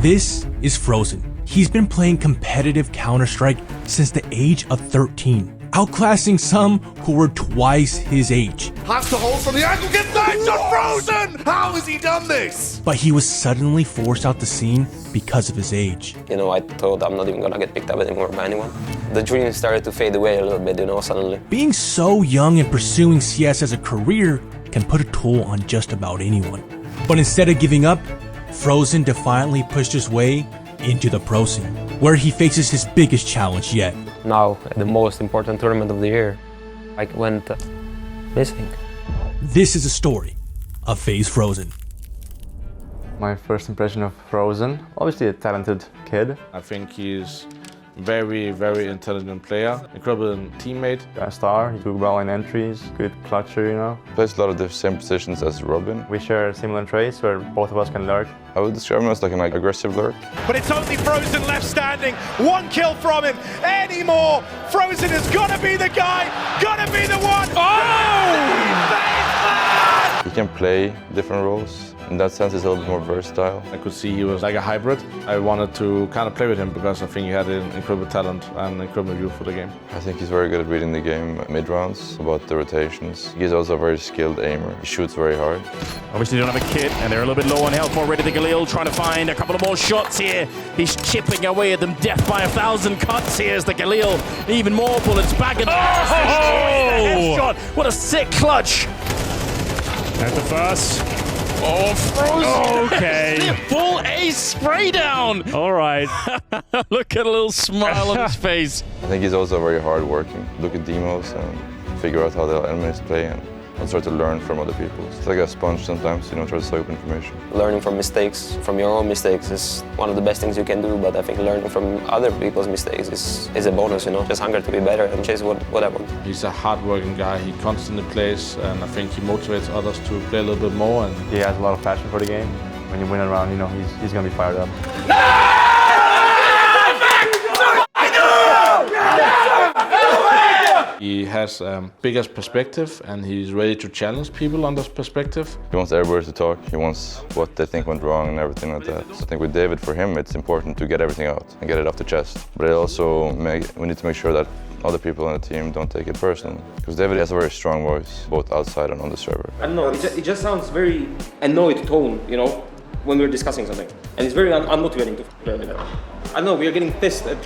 This is Frozen. He's been playing competitive Counter-Strike since the age of 13, outclassing some who were twice his age. Has to hold from the angle, gets that shot Frozen! How has he done this? But he was suddenly forced out the scene because of his age. You know, I thought I'm not even gonna get picked up anymore by anyone. The dream started to fade away a little bit, you know, suddenly. Being so young and pursuing CS as a career can put a toll on just about anyone. But instead of giving up, Frozen defiantly pushed his way into the pro scene, where he faces his biggest challenge yet. Now, at the most important tournament of the year, I went missing. This is a story of FaZe Frozen. My first impression of Frozen, obviously a talented kid. I think he's very, very intelligent player, incredible teammate. A star, he took well in entries, good clutcher, you know. Plays a lot of the same positions as Robin. We share similar traits where both of us can lurk. I would describe him as like an aggressive lurk. But it's only Frozen left standing. One kill from him. Any more? Frozen is gonna be the guy, gonna be the one. Oh! He can play different roles. In that sense, he's a little bit more versatile. I could see he was like a hybrid. I wanted to kind of play with him because I think he had an incredible talent and incredible view for the game. I think he's very good at reading the game mid-rounds, about the rotations. He's also a very skilled aimer. He shoots very hard. Obviously they don't have a kit and they're a little bit low on health already. The Galil trying to find a couple of more shots here. He's chipping away at them, death by 1,000 cuts here as the Galil. Even more bullets back and headshot. What a sick clutch. At the first. Oh, Frozen! Okay. Full ace spray down! All right. Look at a little smile on his face. I think he's also very hardworking. Look at demos and figure out how the enemies play and try to learn from other people. It's like a sponge sometimes, you know, try to soak up information. Learning from mistakes, from your own mistakes, is one of the best things you can do, but I think learning from other people's mistakes is a bonus, you know. Just hunger to be better and chase what I want. He's a hard-working guy. He constantly plays, and I think he motivates others to play a little bit more. And He has a lot of passion for the game. When you win a round, you know, he's gonna be fired up. he has biggest perspective, and he's ready to challenge people on this perspective. He wants everybody to talk. He wants what they think went wrong and everything like that. So I think with David, for him, it's important to get everything out and get it off the chest. But it also we need to make sure that other people on the team don't take it personally. Because David has a very strong voice, both outside and on the server. I don't know, it just sounds very annoyed tone, you know, when we're discussing something. And it's very unmotivating to play with that. I don't know, we are getting pissed at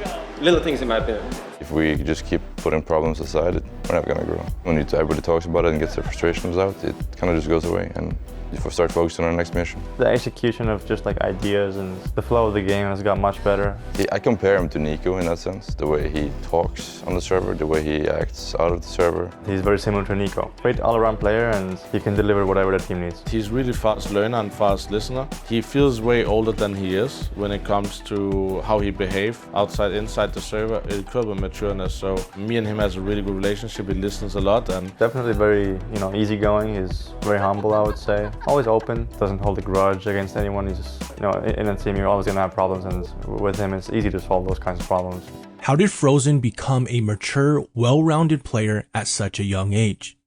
little things in my opinion. If we just keep putting problems aside, we're never gonna grow. When everybody talks about it and gets their frustrations out, it kind of just goes away, and you start focusing on our next mission. The execution of just like ideas and the flow of the game has got much better. I compare him to Nico in that sense, the way he talks on the server, the way he acts out of the server. He's very similar to Nico. Great all-around player and he can deliver whatever the team needs. He's really fast learner and fast listener. He feels way older than he is when it comes to how he behaves outside, inside the server. Incredible matureness. So me and him has a really good relationship. He listens a lot and definitely very, you know, easygoing. He's very humble, I would say. Always open, doesn't hold a grudge against anyone. He's just, you know, in a team you're always gonna have problems, and with him it's easy to solve those kinds of problems. How did Frozen become a mature, well-rounded player at such a young age?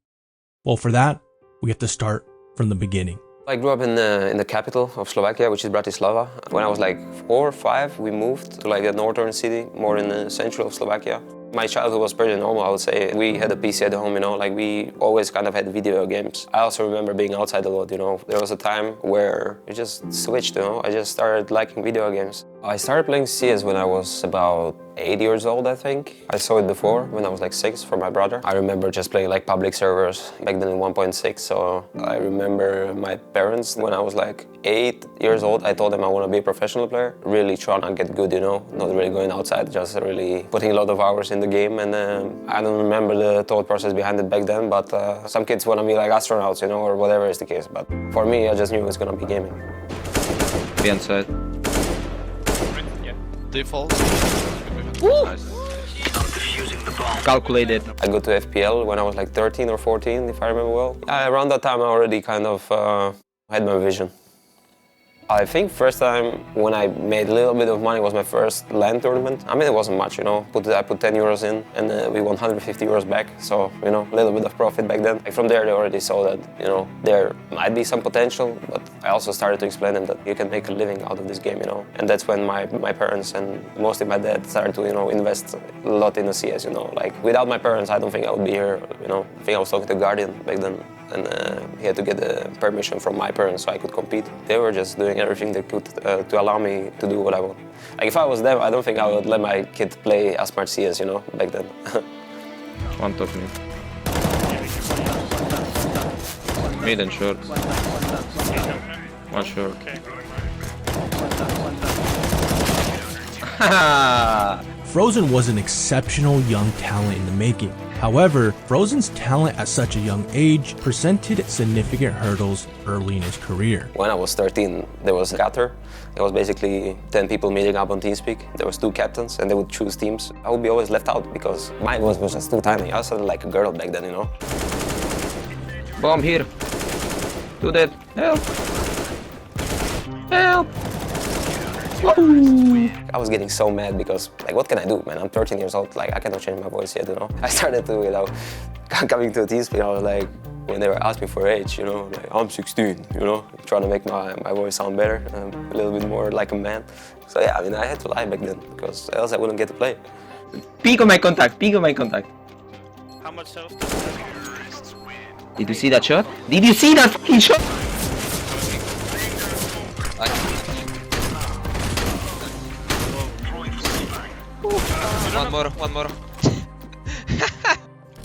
Well, for that, we have to start from the beginning. I grew up in the capital of Slovakia, which is Bratislava. When I was like 4 or 5, we moved to like a northern city, more in the central of Slovakia. My childhood was pretty normal, I would say. We had a PC at home, you know, like we always kind of had video games. I also remember being outside a lot, you know. There was a time where it just switched, you know. I just started liking video games. I started playing CS when I was about 8 years old, I think. I saw it before when I was like 6 from my brother. I remember just playing like public servers back then in 1.6. So I remember my parents when I was like 8 years old. I told them I want to be a professional player. Really trying to get good, you know, not really going outside, just really putting a lot of hours in the game. And I don't remember the thought process behind it back then, but some kids want to be like astronauts, you know, or whatever is the case. But for me, I just knew it was going to be gaming. Be inside. Default. Nice. Calculated. I go to FPL when I was like 13 or 14, if I remember well. Around that time I already kind of had my vision. I think first time when I made a little bit of money was my first LAN tournament. I mean, it wasn't much, you know. I put 10 euros in and we won 150 euros back. So, you know, a little bit of profit back then. Like from there, they already saw that, you know, there might be some potential, but I also started to explain them that you can make a living out of this game, you know. And that's when my parents and mostly my dad started to, you know, invest a lot in the CS, you know. Like without my parents, I don't think I would be here, you know. I think I was talking to Guardian back then. And he had to get the permission from my parents so I could compete. They were just doing everything they could to allow me to do what I want. Like if I was them, I don't think I would let my kid play as much CS, you know, back then. One top mid. Mid and short. One short. Frozen was an exceptional young talent in the making. However, Frozen's talent at such a young age presented significant hurdles early in his career. When I was 13, there was a Qatar. It was basically 10 people meeting up on TeamSpeak. There was 2 captains and they would choose teams. I would be always left out because my voice was just too tiny. I sounded like a girl back then, you know. Bomb here. Do that. Help. Help. I was getting so mad because, like, what can I do, man? I'm 13 years old, like, I cannot change my voice yet, you know? I started to, you know, coming to a TeamSpeak, I was like, when they were asking for age, you know, like, I'm 16, you know, trying to make my voice sound better, a little bit more like a man. So yeah, I mean, I had to lie back then, because else I wouldn't get to play. Peek on my contact, peek on my contact. How much health? Did you see that shot? Did you see that fucking shot? One more.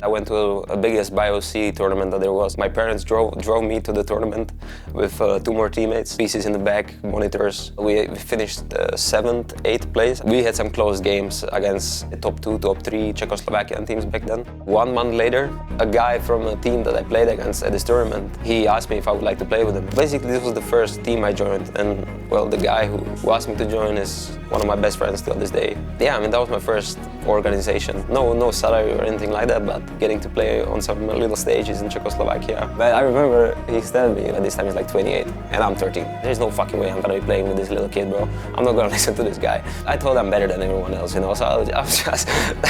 I went to a biggest BioC tournament that there was. My parents drove me to the tournament with 2 more teammates, PCs in the back, monitors. We finished 7th, 8th place. We had some close games against the top 2, top 3 Czechoslovakian teams back then. 1 month later, a guy from a team that I played against at this tournament, he asked me if I would like to play with him. Basically, this was the first team I joined, and well, the guy who asked me to join is one of my best friends till this day. Yeah, I mean, that was my first organization. No salary or anything like that, but getting to play on some little stages in Czechoslovakia. But I remember he's telling me, at this time he's like 28, and I'm 13. There's no fucking way I'm gonna be playing with this little kid, bro. I'm not gonna listen to this guy. I thought I'm better than everyone else, you know, so I was just,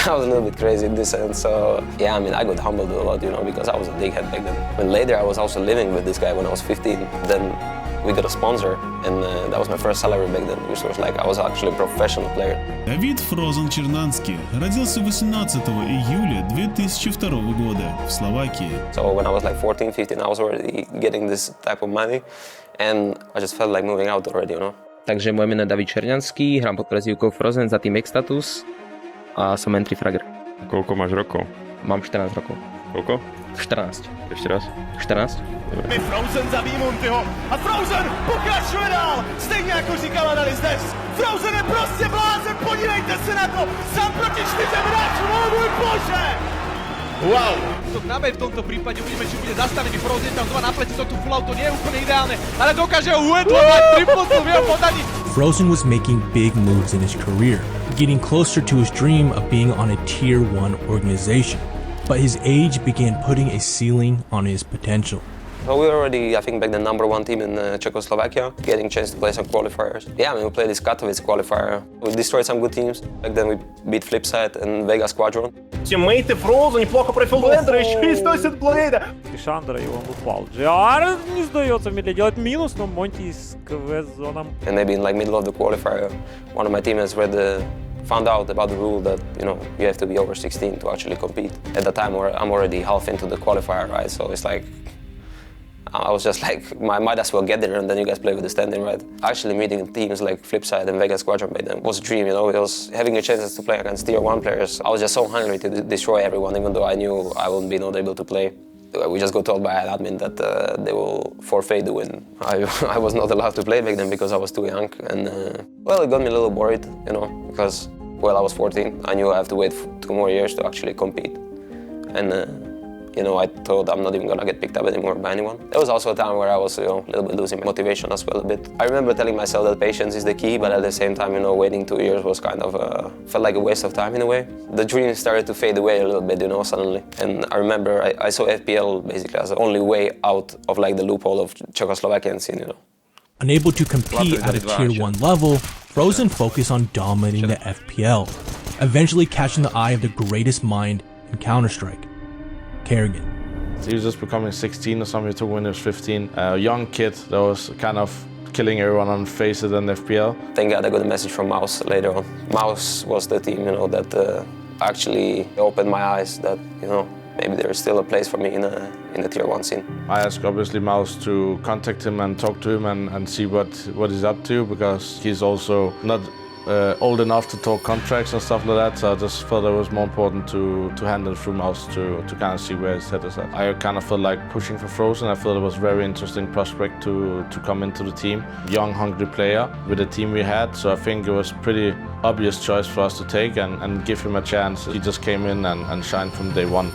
I was a little bit crazy in this sense. So yeah, I mean, I got humbled a lot, you know, because I was a dickhead back then. When later I was also living with this guy when I was 15, then we got a sponsor, and that was my first salary back then, which was like, I was actually a professional player. Давид Фрозен Чернанский родился 18 июля 2002 года в Словакии. So when I was like 14, 15, I was already getting this type of money, and I just felt like moving out already, you know. Takže moje meno je David Černianský, hrám pod prezývkou Frozen za tým X-Status a som entry fragger. Koľko máš rokov? Mám 14 rokov. Koľko? 14. Ešte raz? 14. My Frozen zabíjí Montyho a Frozen pokračuje dál, stejně jako říkala Dalis dnes. Frozen je prostě blázen, podívejte se na to, sám proti 4 hráčům, oh můj bože! Wow! To na B v tomto prípade uvidíme, či bude zastavený Frozen tam znova na pleci, to tu full auto nie je úplne ideálne, ale dokáže ho uedlovať triple v jeho podaní. Frozen was making big moves in his career, getting closer to his dream of being on a Tier 1 organization. But his age began putting a ceiling on his potential. So we were already, I think, back the #1 team in Czechoslovakia, getting a chance to play some qualifiers. Yeah, I mean, we played this Katowice qualifier. We destroyed some good teams. Back then we beat Flipside and Vega Squadron. Тиммейты Фрозен неплохо профил Блендера, еще и 100 Блейда. Шандра и он упал. JR не сдается, медля делает минус, но Монти с КВ-зоном. And maybe in like middle of the qualifier, one of my teammates found out about the rule that, you know, you have to be over 16 to actually compete. At the time, I'm already half into the qualifier, right? So it's like, I was just like, might as well get there and then you guys play with the standing, right? Actually meeting teams like Flipside and Vega Squadron back then was a dream, you know? It was having a chance to play against Tier 1 players. I was just so hungry to destroy everyone, even though I knew I wouldn't be not able to play. We just got told by an admin that they will forfeit the win. I was not allowed to play back then because I was too young, and well, it got me a little worried, you know, because, well, I was 14. I knew I have to wait 2 more years to actually compete, and you know, I thought I'm not even gonna get picked up anymore by anyone. There was also a time where I was, you know, a little bit losing motivation as well a bit. I remember telling myself that patience is the key, but at the same time, you know, waiting 2 years was kind of, felt like a waste of time in a way. The dream started to fade away a little bit, you know, suddenly. And I remember I saw FPL basically as the only way out of like the loophole of Czechoslovakian scene, you know. Unable to compete at a Tier 1 level, Frozen focused on dominating the FPL, eventually catching the eye of the greatest mind in Counter-Strike, Karrigan. He was just becoming 16 or something. He took when he was 15. A young kid that was kind of killing everyone on FACEIT and FPL. Thank God I got a message from Mouse later on. Mouse was the team, that actually opened my eyes that, maybe there is still a place for me in the Tier 1 scene. I asked obviously Mouse to contact him and talk to him and see what he's up to, because he's also not old enough to talk contracts and stuff like that, so I just thought it was more important to handle through Mouse to kind of see where his head is at. I kind of felt like pushing for Frozen. I thought it was a very interesting prospect to come into the team. Young, hungry player with the team we had, so I think it was pretty obvious choice for us to take and give him a chance. He just came in and shined from day one.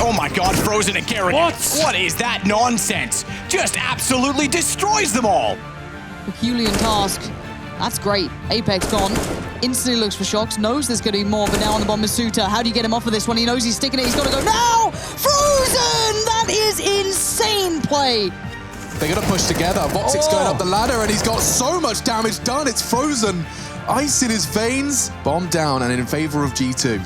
Oh my God, Frozen and Karrigan. What is that nonsense? Just absolutely destroys them all. Herculean task. That's great. Apex gone. Instantly looks for Shox. Knows there's going to be more, but now on the bomb is Suta. How do you get him off of this one? He knows he's sticking it. He's got to go now! Frozen! That is insane play. They're going to push together. Voxic's going up the ladder, and he's got so much damage done. It's Frozen. Ice in his veins. Bomb down, and in favor of G2.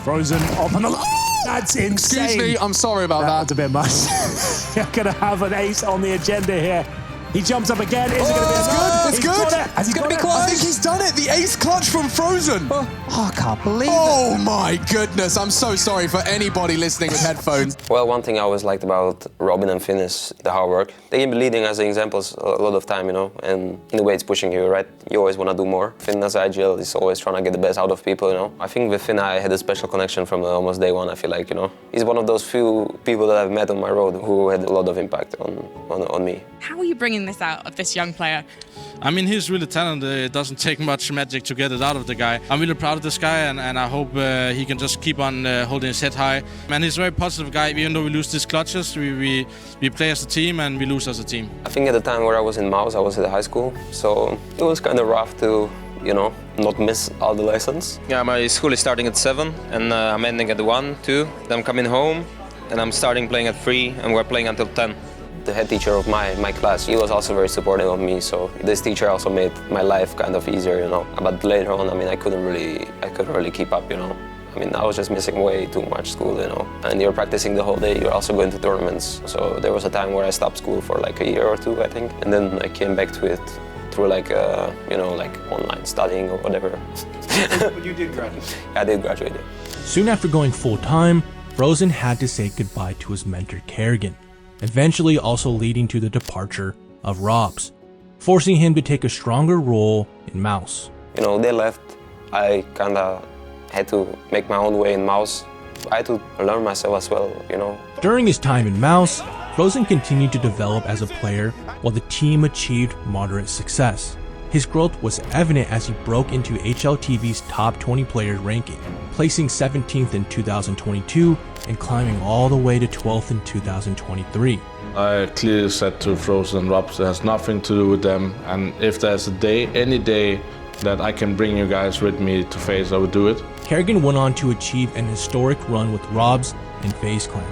Frozen up on the... That's insane. Excuse me, I'm sorry about that. That's a bit much. You're going to have an ace on the agenda here. He jumps up again. Is it going to be enough? It's good. Has he going to be close? I think he's done it. The ace clutch from Frozen. Oh, I can't believe it. Oh my goodness. I'm so sorry for anybody listening with headphones. Well, one thing I always liked about Robin and Finn is the hard work. They give me leading as examples a lot of time, and in the way it's pushing you, right? You always want to do more. Finn as IGL is always trying to get the best out of people, I think with Finn I had a special connection from almost day one. I feel like, he's one of those few people that I've met on my road who had a lot of impact on me. How are you bringing this out of this young player? I mean, he's really talented. It doesn't take much magic to get it out of the guy. I'm really proud of this guy, and I hope he can just keep on holding his head high. And he's a very positive guy. Even though we lose these clutches, we play as a team and we lose as a team. I think at the time where I was in Mouse, I was at high school, so it was kind of rough to, not miss all the lessons. Yeah, my school is starting at 7, and I'm ending at 1, 2. Then I'm coming home, and I'm starting playing at 3, and we're playing until 10. The head teacher of my class, he was also very supportive of me, so this teacher also made my life kind of easier, But later on, I couldn't really keep up, I was just missing way too much school, And you're practicing the whole day, you're also going to tournaments. So there was a time where I stopped school for like a year or 2, I think. And then I came back to it through like online studying or whatever. But you did graduate. I did graduate, yeah. Soon after going full-time, Frozen had to say goodbye to his mentor Karrigan, eventually also leading to the departure of Robs, forcing him to take a stronger role in Mouse. They left. I kind of had to make my own way in Mouse. I had to learn myself as well, During his time in Mouse, Frozen continued to develop as a player while the team achieved moderate success. His growth was evident as he broke into HLTV's top 20 players ranking, placing 17th in 2022 and climbing all the way to 12th in 2023. I clearly said to Frozen and Robs, it has nothing to do with them, and if there's a day, any day, that I can bring you guys with me to FaZe, I would do it. Karrigan went on to achieve an historic run with Robs and FaZe Clan.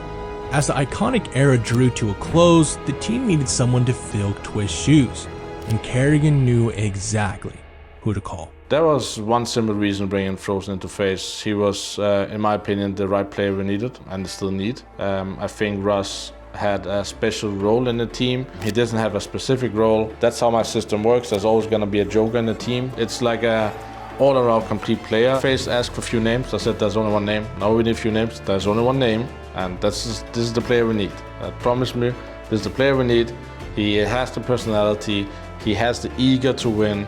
As the iconic era drew to a close, the team needed someone to fill Twist's shoes, and Karrigan knew exactly who to call. There was one simple reason bringing Frozen into FaZe. He was, in my opinion, the right player we needed and still need. I think Russ had a special role in the team. He doesn't have a specific role. That's how my system works. There's always going to be a joker in the team. It's like a all-around complete player. FaZe asked for a few names. I said there's only one name. Now we need a few names. There's only one name, and this is the player we need. Promise me, this is the player we need. He has the personality. He has the eager to win.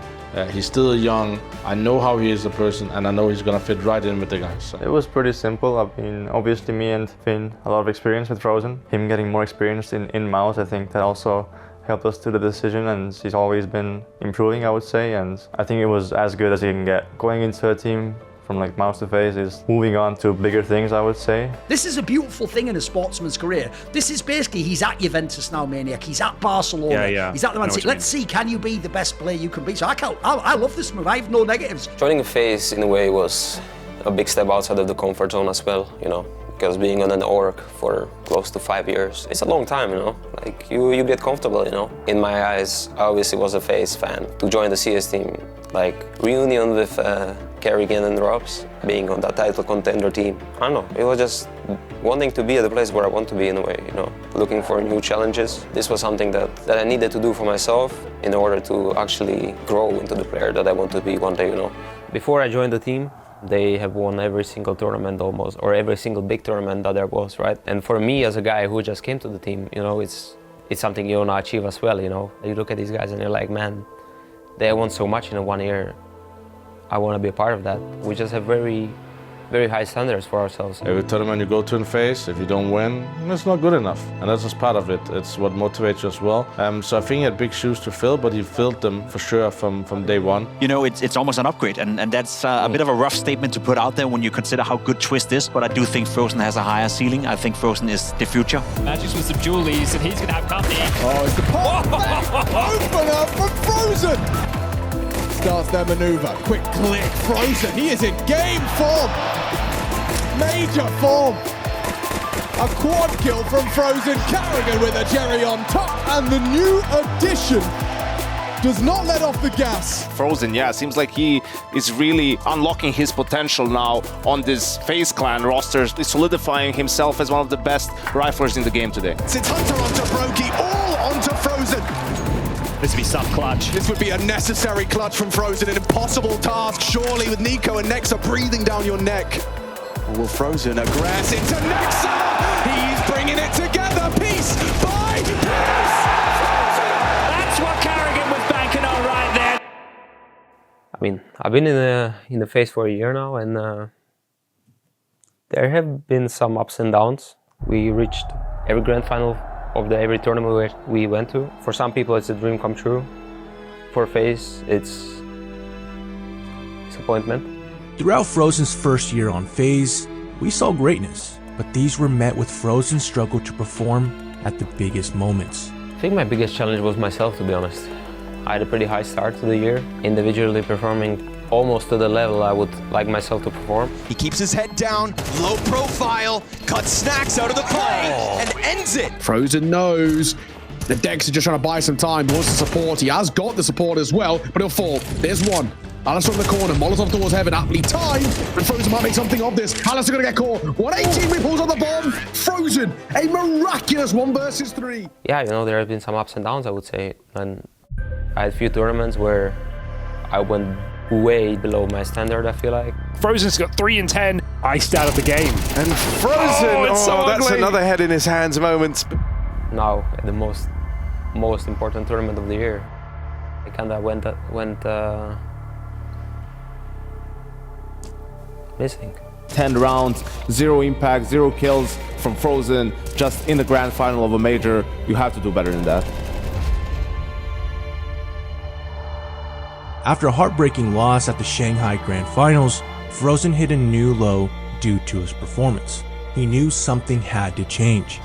He's still young. I know how he is a person, and I know he's gonna fit right in with the guys. So. It was pretty simple. I mean, obviously me and Finn, a lot of experience with Frozen. Him getting more experience in Mouse, I think that also helped us to the decision, and he's always been improving, I would say, and I think it was as good as he can get. Going into a team from like Mouse to FaZe is moving on to bigger things, I would say. This is a beautiful thing in a sportsman's career. This is basically, he's at Juventus now, Maniac. He's at Barcelona. Yeah. He's at the Man City. Let's see, can you be the best player you can be? So I love this move. I have no negatives. Joining FaZe in a way was a big step outside of the comfort zone as well, because being on an org for close to 5 years, it's a long time, you know? Like, you get comfortable, you know? In my eyes, I obviously was a FaZe fan. To join the CS team, like, reunion with Kerrigan and Robs, being on that title contender team, I don't know, it was just wanting to be at the place where I want to be in a way, you know? Looking for new challenges. This was something that I needed to do for myself in order to actually grow into the player that I want to be one day, you know? Before I joined the team, they have won every single tournament almost, or every single big tournament that there was, right? And for me as a guy who just came to the team, you know, it's something you want to achieve as well, you know? You look at these guys and you're like, man, they won so much in 1 year. I want to be a part of that. We just have very, very high standards for ourselves. Every tournament you go to in FaZe, if you don't win, it's not good enough. And that's just part of it. It's what motivates you as well. So I think he had big shoes to fill, but he filled them for sure from day one. You know, it's almost an upgrade, and that's a bit of a rough statement to put out there when you consider how good Twist is, but I do think Frozen has a higher ceiling. I think Frozen is the future. Magic's with some Julies, and he's going to have company. Oh, it's the pop opener from Frozen. Starts their maneuver. Quick click, Frozen. He is in game form. Major form. A quad kill from Frozen. Kerrigan with a cherry on top. And the new addition does not let off the gas. Frozen, yeah, seems like he is really unlocking his potential now on this FaZe Clan roster, solidifying himself as one of the best riflers in the game today. It's Hunter onto Brokey, all onto Frozen. This would be sub-clutch. This would be a necessary clutch from Frozen, an impossible task, surely, with Nico and Nexa breathing down your neck. Will Frozen aggress into Nexa? He's bringing it together, piece by piece! That's what Kerrigan was banking on right there. I mean, I've been in the FaZe for a year now, and there have been some ups and downs. We reached every grand final of every tournament we went to. For some people, it's a dream come true. For FaZe, it's disappointment. Throughout Frozen's first year on FaZe, we saw greatness, but these were met with Frozen's struggle to perform at the biggest moments. I think my biggest challenge was myself, to be honest. I had a pretty high start to the year, individually performing almost to the level I would like myself to perform. He keeps his head down, low profile, cuts Snacks out of the play, and ends it. Frozen knows the Dex is just trying to buy some time, wants the support. He has got the support as well, but he'll fall. There's one. Alistair in the corner, Molotov towards heaven, aptly timed, and Frozen might make something of this. Alistair gonna get caught. 118 repulls on the bomb. Frozen, a miraculous 1 versus 3. Yeah, you know, there have been some ups and downs, I would say. And I had a few tournaments where I went way below my standard, I feel like. Frozen's got 3 and 10. Iced out of the game. And Frozen, that's another head in his hands moment. Now, at the most important tournament of the year, I kind of went missing. 10 rounds, 0 impact, 0 kills from Frozen, just in the grand final of a major. You have to do better than that. After a heartbreaking loss at the Shanghai Grand Finals, Frozen hit a new low due to his performance. He knew something had to change.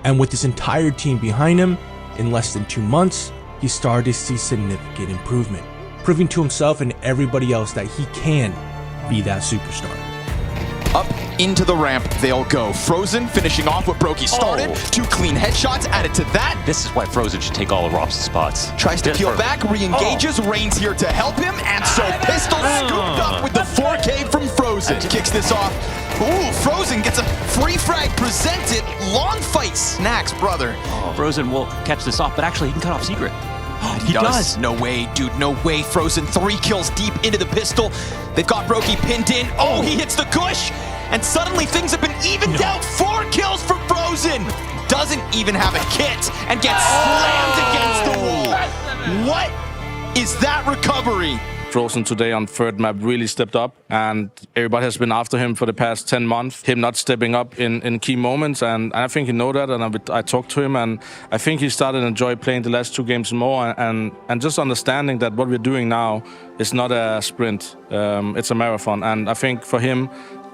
And with his entire team behind him, in less than 2 months, he started to see significant improvement, proving to himself and everybody else that he can be that superstar. Up into the ramp they'll go. Frozen finishing off what Brokey started. 2 clean headshots added to that. This is why Frozen should take all of Rob's spots. Tries to peel back, re-engages. Rain's here to help him, and so Pistol scooped up with the 4K from Frozen. Kicks this off. Ooh, Frozen gets a free frag presented. Long fight, Snacks, brother. Frozen will catch this off, but actually he can cut off Secret. He does. No way, dude, no way. Frozen 3 kills deep into the pistol. They've got Brokey pinned in. Oh, he hits the Gush. And suddenly things have been evened out. 4 kills for Frozen. Doesn't even have a kit and gets slammed against the wall. What is that recovery? Frozen today on third map really stepped up, and everybody has been after him for the past 10 months. Him not stepping up in key moments, and I think he know that, and I talked to him, and I think he started to enjoy playing the last 2 games more, and just understanding that what we're doing now is not a sprint, it's a marathon. And I think for him,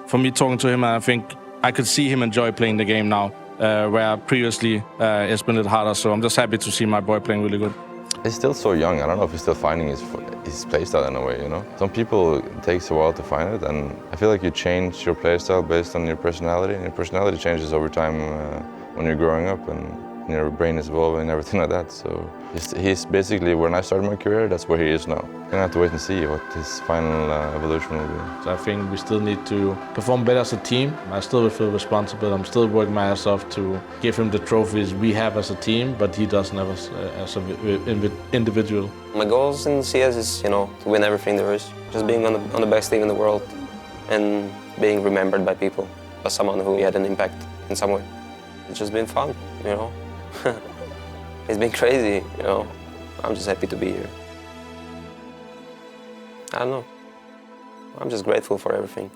for me talking to him, I think I could see him enjoy playing the game now, where previously it's been a little harder. So I'm just happy to see my boy playing really good. He's still so young. I don't know if he's still finding his playstyle in a way, you know? Some people, it takes a while to find it, and I feel like you change your playstyle based on your personality, and your personality changes over time when you're growing up and your brain is evolving and everything like that. So he's basically, when I started my career, that's where he is now. You're gonna have to wait and see what his final evolution will be. So I think we still need to perform better as a team. I still will feel responsible. I'm still working my ass off to give him the trophies we have as a team, but he doesn't have as an individual. My goals in CS is, to win everything there is. Just being on the best team in the world and being remembered by people as someone who had an impact in some way. It's just been fun, It's been crazy, I'm just happy to be here. I don't know. I'm just grateful for everything.